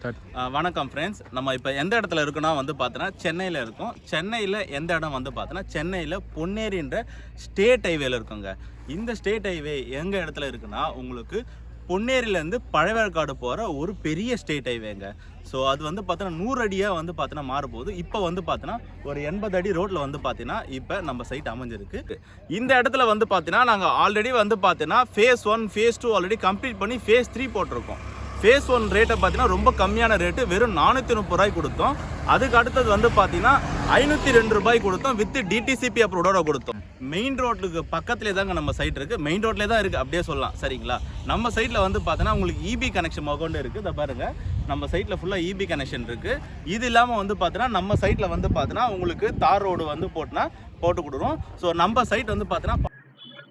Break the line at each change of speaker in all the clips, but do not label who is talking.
வணக்கம் ஃப்ரெண்ட்ஸ். நம்ம இப்போ எந்த இடத்துல இருக்கோன்னா வந்து பார்த்தோன்னா சென்னையில் இருக்கோம். சென்னையில் எந்த இடம் வந்து பார்த்தோன்னா சென்னையில் பொன்னேரின்ற ஸ்டேட் ஹைவேல இருக்குங்க. இந்த ஸ்டேட் ஹைவே எங்கள் இடத்துல இருக்குன்னா உங்களுக்கு பொன்னேரியிலேருந்து பழவேற்காடு போகிற ஒரு பெரிய ஸ்டேட் ஹைவேங்க. ஸோ அது வந்து பார்த்தோன்னா 100 அடியாக வந்து பார்த்தோன்னா மாறும்போது இப்போ வந்து பார்த்தோன்னா ஒரு 80 அடி ரோட்டில் வந்து பார்த்தீங்கன்னா இப்போ நம்ம சைட் அமைஞ்சிருக்கு. இந்த இடத்துல வந்து பார்த்தீங்கன்னா நாங்கள் ஆல்ரெடி வந்து பார்த்தீங்கன்னா ஃபேஸ் 1 ஃபேஸ் 2 ஆல்ரெடி கம்ப்ளீட் பண்ணி ஃபேஸ் 3 போட்டிருக்கோம். ஃபேஸ் 1 ரேட்டை பார்த்தீங்கன்னா ரொம்ப கம்மியான ரேட்டு, வெறும் 430 ரூபாய் கொடுத்தோம். அதுக்கு அடுத்தது வந்து பார்த்தீங்கன்னா 502 ரூபாய் கொடுத்தோம், வித் டிடிசிபி அப்ரூவோட கொடுத்தோம். மெயின் ரோட்டுக்கு பக்கத்துலேயே தாங்க நம்ம சைட் இருக்குது. மெயின் ரோட்லேயே தான் இருக்குது அப்படியே சொல்லலாம், சரிங்களா? நம்ம சைட்டில் வந்து பார்த்தீங்கன்னா உங்களுக்கு இபி கனெக்ஷன் மொகொண்டு இருக்குது. இதை பாருங்கள், நம்ம சைட்டில் ஃபுல்லாக இபி கனெக்ஷன் இருக்குது. இது இல்லாமல் வந்து பார்த்தீங்கன்னா நம்ம சைட்டில் வந்து பார்த்தீங்கன்னா உங்களுக்கு தார் ரோடு வந்து போட்டு கொடுக்குறோம். ஸோ நம்ம சைட் வந்து பார்த்தீங்கன்னா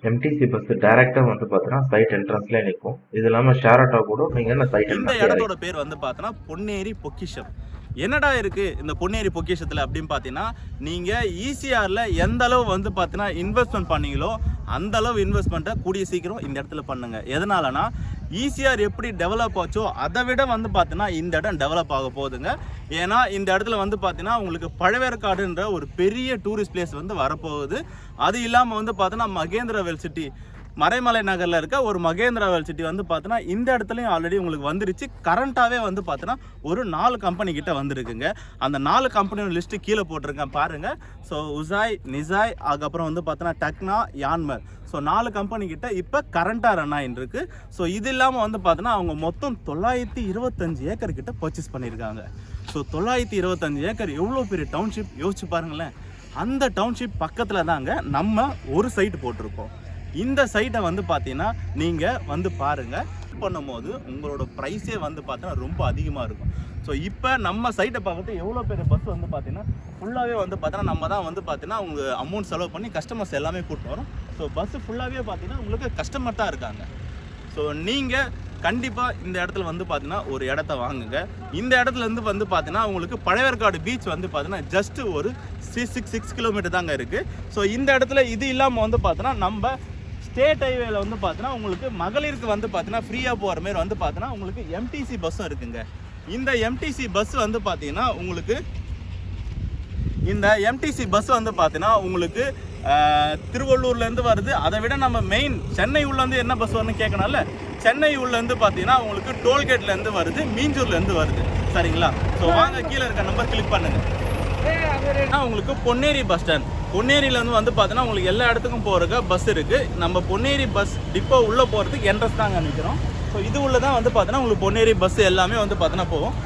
எம்டிசி பஸ் டைரக்டா வந்து பார்த்தீங்கன்னா சைட் என்ட்ரன்ஸ்ல நிற்கும். இது இல்லாமல் ஷேர் ஆட்டோ கூட நீங்க சைட்.
இந்த இடத்தோட பேர் வந்து பார்த்தீங்கன்னா பொன்னேரி பொக்கிஷம். என்னடா இருக்கு இந்த பொன்னேரி பொக்கிஷத்தில் அப்படின்னு பார்த்தீங்கன்னா நீங்கள் ஈசிஆரில் எந்த அளவு வந்து பார்த்தீங்கன்னா இன்வெஸ்ட்மெண்ட் பண்ணீங்களோ அந்த அளவு இன்வெஸ்ட்மெண்ட்டை கூடிய சீக்கிரம் இந்த இடத்துல பண்ணுங்க. எதனாலனா ஈசிஆர் எப்படி டெவலப் ஆச்சோ அதை விட வந்து பார்த்தீங்கன்னா இந்த இடம் டெவலப் ஆக போகுதுங்க. ஏன்னா இந்த இடத்துல வந்து பார்த்தீங்கன்னா உங்களுக்கு பழவேற்காடுன்ற ஒரு பெரிய டூரிஸ்ட் பிளேஸ் வந்து வரப்போகுது. அது இல்லாமல் வந்து பார்த்தீங்கன்னா மகேந்திரவேல் சிட்டி, மறைமலை நகரில் இருக்க ஒரு மகேந்திரவேல் சிட்டி வந்து பார்த்தீங்கன்னா இந்த இடத்துலையும் ஆல்ரெடி உங்களுக்கு வந்துருச்சு. கரண்ட்டாகவே வந்து பார்த்தீங்கன்னா ஒரு 4 கம்பெனி கிட்ட வந்துருக்குங்க. அந்த 4 கம்பெனியோட லிஸ்ட்டு கீழே போட்டிருக்கேன் பாருங்கள். ஸோ உசாய், நிசாய், அதுக்கப்புறம் வந்து பார்த்தீங்கன்னா டக்னா, யான்மர். ஸோ 4 கம்பெனி கிட்ட இப்போ கரண்ட்டாக ரன் ஆகிட்டு இருக்கு. ஸோ இது இல்லாமல் வந்து பார்த்தீங்கன்னா அவங்க மொத்தம் 925 ஏக்கர் கிட்ட பர்ச்சேஸ் பண்ணியிருக்காங்க. ஸோ 925 ஏக்கர் எவ்வளோ பெரிய டவுன்ஷிப் யோசிச்சு பாருங்களேன். அந்த டவுன்ஷிப் பக்கத்தில் தாங்க நம்ம ஒரு சைட்டு போட்டிருக்கோம். இந்த சைட்டை வந்து பார்த்தீங்கன்னா நீங்கள் வந்து பாருங்கள். பண்ணும்போது உங்களோட ப்ரைஸே வந்து பார்த்தீங்கன்னா ரொம்ப அதிகமாக இருக்கும். ஸோ இப்போ நம்ம சைட்டை பார்க்குறது எவ்வளோ பெரிய பஸ் வந்து பார்த்தீங்கன்னா ஃபுல்லாகவே வந்து பார்த்தீங்கன்னா நம்ம தான் வந்து பார்த்தீங்கன்னா அவங்க அமௌண்ட் செலவு பண்ணி கஸ்டமர்ஸ் எல்லாமே கூப்பிட்டு வரோம். ஸோ பஸ்ஸு ஃபுல்லாகவே பார்த்தீங்கன்னா உங்களுக்கு கஸ்டமர் தான் இருக்காங்க. ஸோ நீங்கள் கண்டிப்பாக இந்த இடத்துல வந்து பார்த்தீங்கன்னா ஒரு இடத்த வாங்குங்க. இந்த இடத்துலேருந்து வந்து பார்த்தீங்கன்னா உங்களுக்கு பழவேற்காடு பீச் வந்து பார்த்தீங்கன்னா ஜஸ்ட்டு ஒரு 6 கிலோமீட்டர் தாங்க இருக்குது. ஸோ இந்த இடத்துல இது இல்லாமல் வந்து பார்த்தீங்கன்னா நம்ம ஸ்டேட் ஹைவேல வந்து பார்த்தீங்கன்னா உங்களுக்கு மகளிருக்கு வந்து பார்த்தீங்கன்னா ஃப்ரீயாக போகிற மாதிரி வந்து பார்த்தீங்கன்னா உங்களுக்கு எம்டிசி பஸ்ஸும் இருக்குங்க. இந்த எம்டிசி பஸ் வந்து பார்த்தீங்கன்னா உங்களுக்கு உங்களுக்கு திருவள்ளூர்லேருந்து வருது. அதை விட நம்ம மெயின் சென்னை உள்ளேருந்து என்ன பஸ் வரும்னு கேட்கணும்ல, சென்னை உள்ளேருந்து பார்த்தீங்கன்னா உங்களுக்கு டோல்கேட்லேருந்து வருது, மீஞ்சூர்லேருந்து வருது, சரிங்களா? ஸோ வாங்க, கீழே இருக்க நம்பர் கிளிக் பண்ணுங்கள். உங்களுக்கு பொன்னேரி பஸ் ஸ்டாண்ட், பொன்னேரியிலேருந்து வந்து பார்த்தீங்கன்னா உங்களுக்கு எல்லா இடத்துக்கும் போகிறதுக்கு பஸ் இருக்குது. நம்ம பொன்னேரி பஸ் டிப்போ உள்ளே போகிறதுக்கு என்ட்ரன்ஸ் தாங்க நிற்கிறோம். ஸோ இது உள்ள தான் வந்து பார்த்தீங்கன்னா உங்களுக்கு பொன்னேரி பஸ் எல்லாமே வந்து பார்த்தீங்கன்னா போகும்.